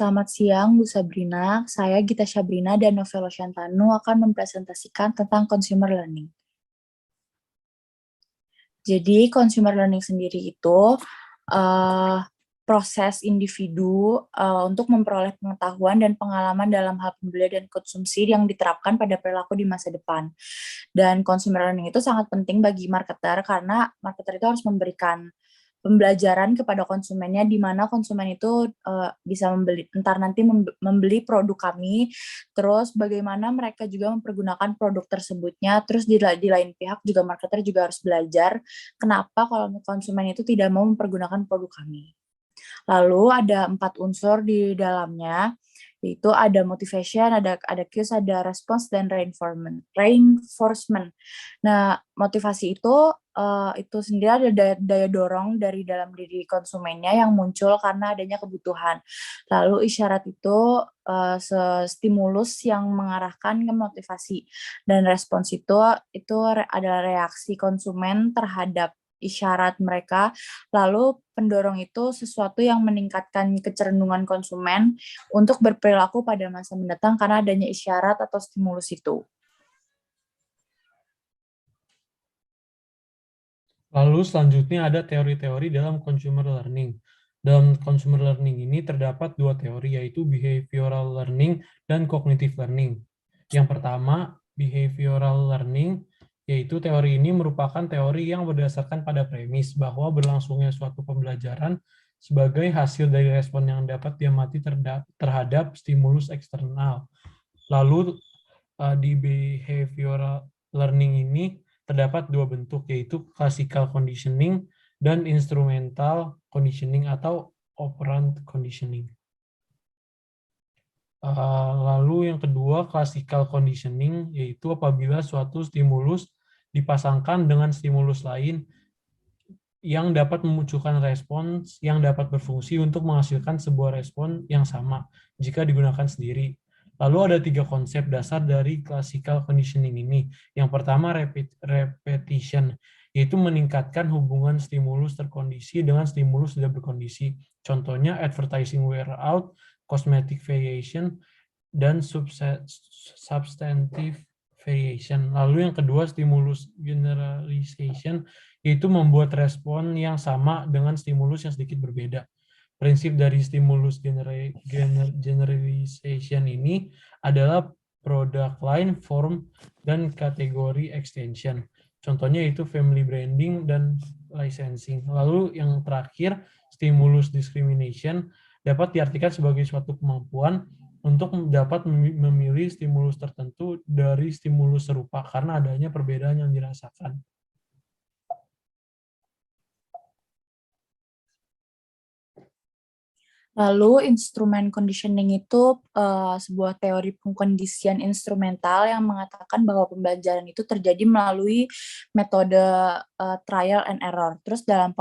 Selamat siang, Bu Sabrina. Saya Gita Sabrina dan Novelo Shantanu akan mempresentasikan tentang consumer learning. Jadi, consumer learning sendiri itu uh, proses individu untuk memperoleh pengetahuan dan pengalaman dalam hal pembelian dan konsumsi yang diterapkan pada perilaku di masa depan. Dan consumer learning itu sangat penting bagi marketer karena marketer itu harus memberikan pembelajaran kepada konsumennya di mana konsumen itu bisa membeli produk kami, terus bagaimana mereka juga mempergunakan produk tersebutnya, terus di lain pihak juga marketer juga harus belajar kenapa kalau konsumen itu tidak mau mempergunakan produk kami. Lalu ada 4 unsur di dalamnya, yaitu ada motivation, ada cues, ada response, dan reinforcement. Nah, motivasi itu sendiri ada daya dorong dari dalam diri konsumennya yang muncul karena adanya kebutuhan. Lalu isyarat itu stimulus yang mengarahkan ke motivasi, dan respons itu adalah reaksi konsumen terhadap isyarat mereka. Lalu pendorong itu sesuatu yang meningkatkan kecenderungan konsumen untuk berperilaku pada masa mendatang karena adanya isyarat atau stimulus itu. Lalu selanjutnya ada teori-teori dalam consumer learning. Dalam consumer learning ini terdapat dua teori, yaitu behavioral learning dan cognitive learning. Yang pertama, behavioral learning, yaitu teori ini merupakan teori yang berdasarkan pada premis bahwa berlangsungnya suatu pembelajaran sebagai hasil dari respon yang dapat diamati terhadap stimulus eksternal. Lalu di behavioral learning ini terdapat dua bentuk, yaitu classical conditioning dan instrumental conditioning atau operant conditioning. Lalu yang kedua, classical conditioning, yaitu apabila suatu stimulus dipasangkan dengan stimulus lain yang dapat memunculkan respons yang dapat berfungsi untuk menghasilkan sebuah respon yang sama jika digunakan sendiri. Lalu ada 3 konsep dasar dari classical conditioning ini. Yang pertama, repetition, yaitu meningkatkan hubungan stimulus terkondisi dengan stimulus tidak berkondisi. Contohnya advertising wear out, cosmetic variation, dan substantive variation. Lalu yang kedua, stimulus generalization, yaitu membuat respon yang sama dengan stimulus yang sedikit berbeda. Prinsip dari stimulus generalization ini adalah product line, form, dan kategori extension. Contohnya itu family branding dan licensing. Lalu yang terakhir, stimulus discrimination dapat diartikan sebagai suatu kemampuan untuk dapat memilih stimulus tertentu dari stimulus serupa karena adanya perbedaan yang dirasakan. Lalu instrumen conditioning itu sebuah teori pengkondisian instrumental yang mengatakan bahwa pembelajaran itu terjadi melalui metode trial and error. Terus dalam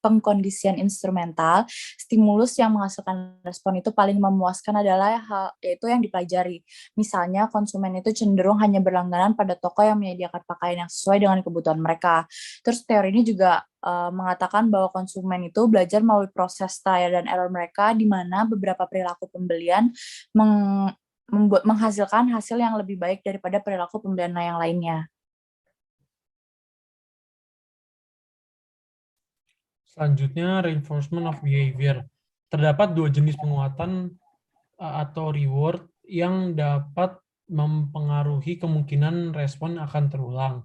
pengkondisian instrumental, stimulus yang menghasilkan respon itu paling memuaskan adalah yaitu yang dipelajari. Misalnya konsumen itu cenderung hanya berlangganan pada toko yang menyediakan pakaian yang sesuai dengan kebutuhan mereka. Terus teori ini juga mengatakan bahwa konsumen itu belajar melalui proses trial dan error mereka, di mana beberapa perilaku pembelian menghasilkan hasil yang lebih baik daripada perilaku pembelian yang lainnya. Selanjutnya, reinforcement of behavior. Terdapat 2 jenis penguatan atau reward yang dapat mempengaruhi kemungkinan respon akan terulang,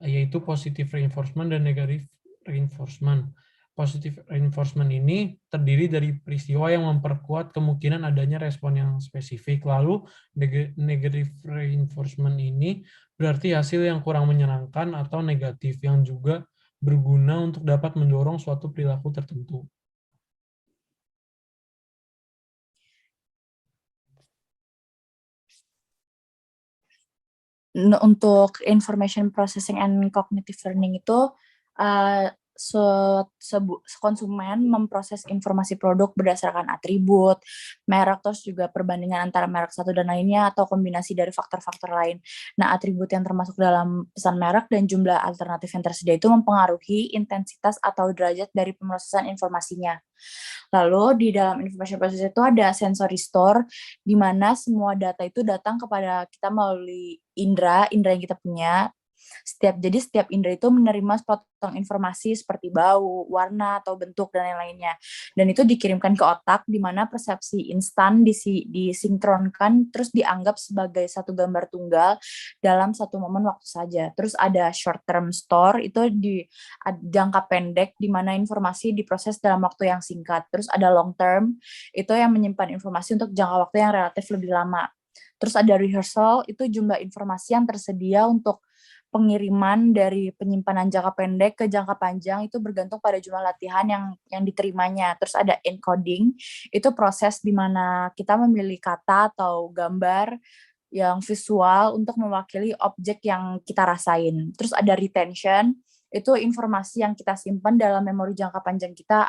yaitu positive reinforcement dan negative reinforcement. Positive reinforcement ini terdiri dari peristiwa yang memperkuat kemungkinan adanya respon yang spesifik. Lalu negative reinforcement ini berarti hasil yang kurang menyenangkan atau negatif yang juga berguna untuk dapat mendorong suatu perilaku tertentu. Untuk information processing and cognitive learning itu konsumen memproses informasi produk berdasarkan atribut, merek, terus juga perbandingan antara merek satu dan lainnya atau kombinasi dari faktor-faktor lain. Nah, atribut yang termasuk dalam pesan merek dan jumlah alternatif yang tersedia itu mempengaruhi intensitas atau derajat dari pemrosesan informasinya. Lalu di dalam information process itu ada sensory store, di mana semua data itu datang kepada kita melalui indera yang kita punya. Jadi setiap indera itu menerima sepotong informasi seperti bau, warna, atau bentuk, dan lain-lainnya. Dan itu dikirimkan ke otak, di mana persepsi instan disinkronkan, terus dianggap sebagai satu gambar tunggal dalam satu momen waktu saja. Terus ada short term store, itu di jangka pendek, di mana informasi diproses dalam waktu yang singkat. Terus ada long term, itu yang menyimpan informasi untuk jangka waktu yang relatif lebih lama. Terus ada rehearsal, itu jumlah informasi yang tersedia untuk pengiriman dari penyimpanan jangka pendek ke jangka panjang itu bergantung pada jumlah latihan yang diterimanya. Terus ada encoding, itu proses di mana kita memilih kata atau gambar yang visual untuk mewakili objek yang kita rasain. Terus ada retention, itu informasi yang kita simpan dalam memori jangka panjang kita.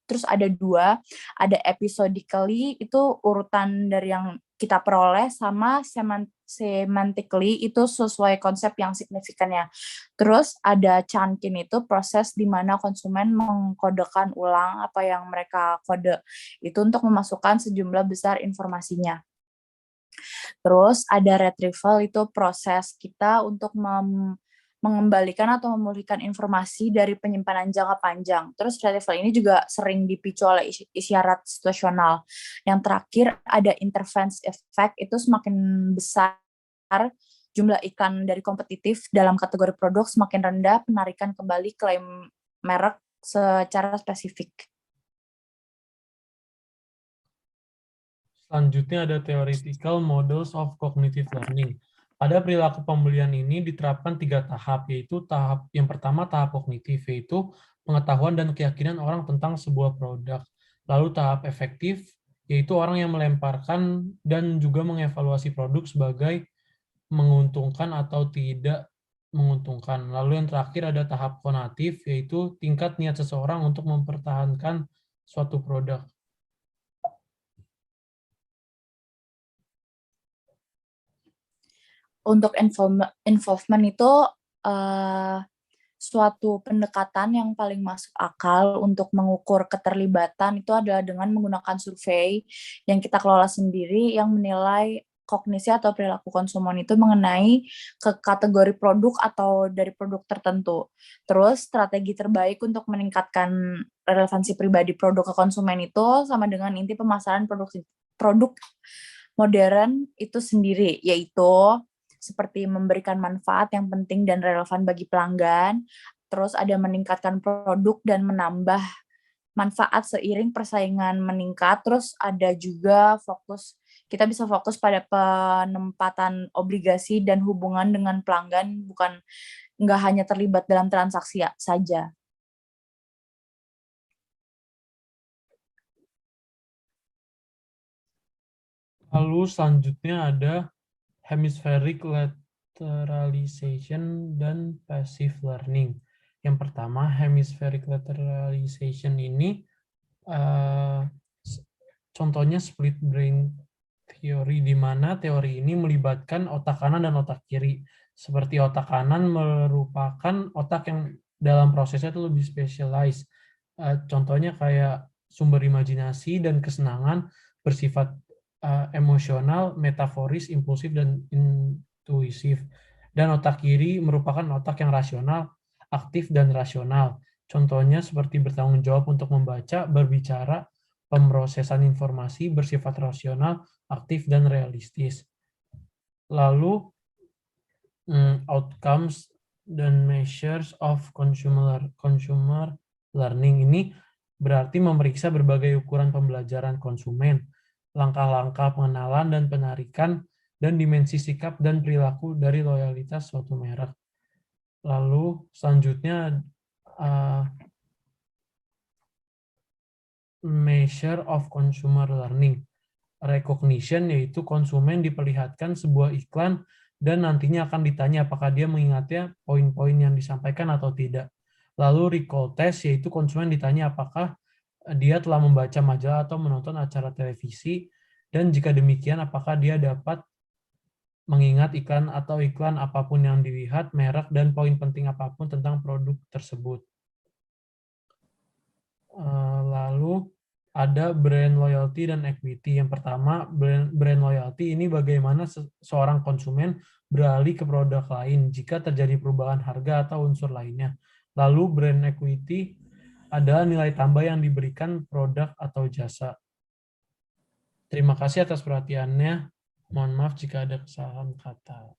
Terus ada dua, ada episodically, itu urutan dari yang kita peroleh, sama semantically, itu sesuai konsep yang signifikannya. Terus ada chunking, itu proses di mana konsumen mengkodekan ulang apa yang mereka kode, itu untuk memasukkan sejumlah besar informasinya. Terus ada retrieval, itu proses kita untuk mengembalikan atau memulihkan informasi dari penyimpanan jangka panjang. Terus retrieval ini juga sering dipicu oleh isyarat situasional. Yang terakhir ada interference effect, itu semakin besar jumlah iklan dari kompetitif dalam kategori produk, semakin rendah penarikan kembali klaim merek secara spesifik. Selanjutnya ada theoretical models of cognitive learning. Pada perilaku pembelian ini diterapkan 3 tahap, yaitu tahap yang pertama tahap kognitif, yaitu pengetahuan dan keyakinan orang tentang sebuah produk. Lalu tahap efektif, yaitu orang yang melemparkan dan juga mengevaluasi produk sebagai menguntungkan atau tidak menguntungkan. Lalu yang terakhir ada tahap konatif, yaitu tingkat niat seseorang untuk mempertahankan suatu produk. Untuk involvement itu suatu pendekatan yang paling masuk akal untuk mengukur keterlibatan itu adalah dengan menggunakan survei yang kita kelola sendiri yang menilai kognisi atau perilaku konsumen itu mengenai ke kategori produk atau dari produk tertentu. Terus strategi terbaik untuk meningkatkan relevansi pribadi produk ke konsumen itu sama dengan inti pemasaran produk modern itu sendiri, yaitu seperti memberikan manfaat yang penting dan relevan bagi pelanggan, terus ada meningkatkan produk dan menambah manfaat seiring persaingan meningkat, terus ada juga kita bisa fokus pada penempatan obligasi dan hubungan dengan pelanggan, nggak hanya terlibat dalam transaksi saja. Lalu selanjutnya ada hemispheric lateralization dan passive learning. Yang pertama, hemispheric lateralization ini contohnya split brain theory, di mana teori ini melibatkan otak kanan dan otak kiri. Seperti otak kanan merupakan otak yang dalam prosesnya itu lebih specialized. Contohnya kayak sumber imajinasi dan kesenangan bersifat emosional, metaforis, impulsif, dan intuisif. Dan otak kiri merupakan otak yang rasional, aktif, dan rasional. Contohnya seperti bertanggung jawab untuk membaca, berbicara, pemrosesan informasi, bersifat rasional, aktif, dan realistis. Lalu, outcomes dan measures of consumer learning ini berarti memeriksa berbagai ukuran pembelajaran konsumen, langkah-langkah pengenalan dan penarikan, dan dimensi sikap dan perilaku dari loyalitas suatu merek. Lalu selanjutnya measure of consumer learning. Recognition, yaitu konsumen diperlihatkan sebuah iklan dan nantinya akan ditanya apakah dia mengingatnya poin-poin yang disampaikan atau tidak. Lalu recall test, yaitu konsumen ditanya apakah dia telah membaca majalah atau menonton acara televisi, dan jika demikian apakah dia dapat mengingat iklan atau iklan apapun yang dilihat, merek, dan poin penting apapun tentang produk tersebut. Lalu ada brand loyalty dan equity. Yang pertama, brand loyalty ini bagaimana seorang konsumen beralih ke produk lain jika terjadi perubahan harga atau unsur lainnya. Lalu brand equity adalah nilai tambah yang diberikan produk atau jasa. Terima kasih atas perhatiannya. Mohon maaf jika ada kesalahan kata.